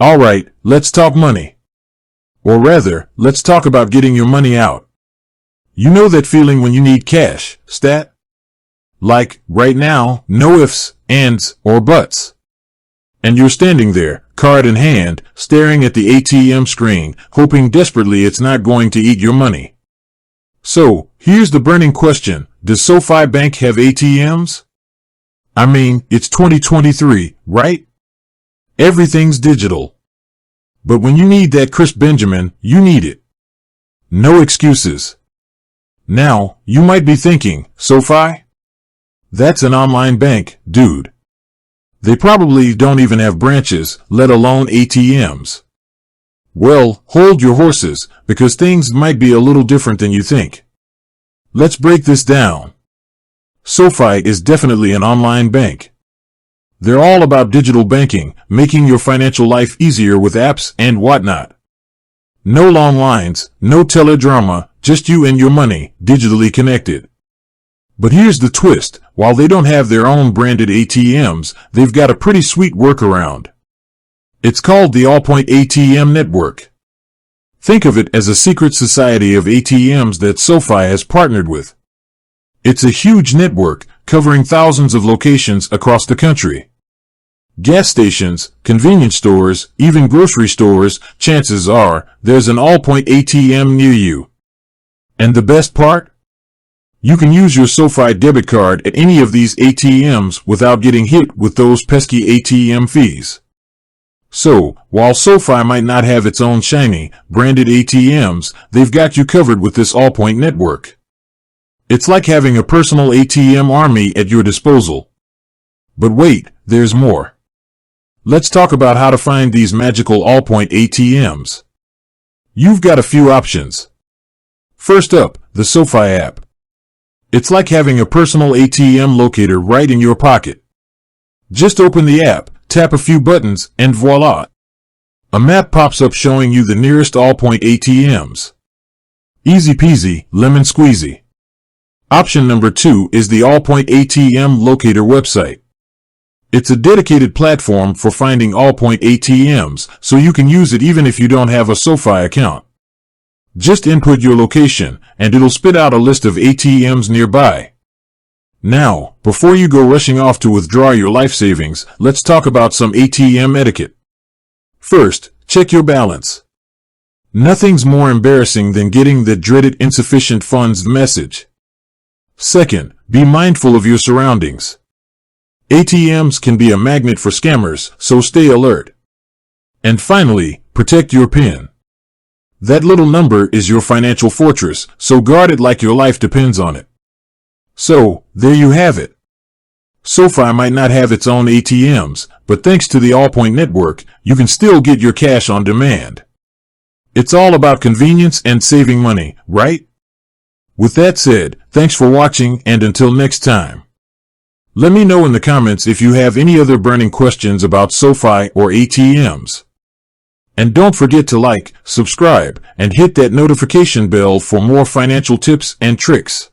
Alright, let's talk money. Or rather, let's talk about getting your money out. You know that feeling when you need cash, stat? Like, right now, no ifs, ands, or buts. And you're standing there, card in hand, staring at the ATM screen, hoping desperately it's not going to eat your money. So, here's the burning question, does SoFi Bank have ATMs? I mean, it's 2023, right? Everything's digital. But when you need that crisp Benjamin, you need it. No excuses. Now, you might be thinking, SoFi? That's an online bank, dude. They probably don't even have branches, let alone ATMs. Well, hold your horses, because things might be a little different than you think. Let's break this down. SoFi is definitely an online bank. They're all about digital banking, making your financial life easier with apps and whatnot. No long lines, no teledrama, just you and your money, digitally connected. But here's the twist, while they don't have their own branded ATMs, they've got a pretty sweet workaround. It's called the Allpoint ATM Network. Think of it as a secret society of ATMs that SoFi has partnered with. It's a huge network, covering thousands of locations across the country. Gas stations, convenience stores, even grocery stores, chances are, there's an Allpoint ATM near you. And the best part? You can use your SoFi debit card at any of these ATMs without getting hit with those pesky ATM fees. So, while SoFi might not have its own shiny, branded ATMs, they've got you covered with this Allpoint network. It's like having a personal ATM army at your disposal. But wait, there's more. Let's talk about how to find these magical Allpoint ATMs. You've got a few options. First up, the SoFi app. It's like having a personal ATM locator right in your pocket. Just open the app, tap a few buttons, and voila! A map pops up showing you the nearest Allpoint ATMs. Easy peasy, lemon squeezy. Option number 2 is the Allpoint ATM Locator website. It's a dedicated platform for finding Allpoint ATMs, so you can use it even if you don't have a SoFi account. Just input your location, and it'll spit out a list of ATMs nearby. Now, before you go rushing off to withdraw your life savings, let's talk about some ATM etiquette. First, check your balance. Nothing's more embarrassing than getting the dreaded insufficient funds message. Second, be mindful of your surroundings. ATMs can be a magnet for scammers, so stay alert. And finally, protect your PIN. That little number is your financial fortress, so guard it like your life depends on it. So, there you have it. SoFi might not have its own ATMs, but thanks to the Allpoint network, you can still get your cash on demand. It's all about convenience and saving money, right? With that said, thanks for watching, and until next time. Let me know in the comments if you have any other burning questions about SoFi or ATMs. And don't forget to like, subscribe, and hit that notification bell for more financial tips and tricks.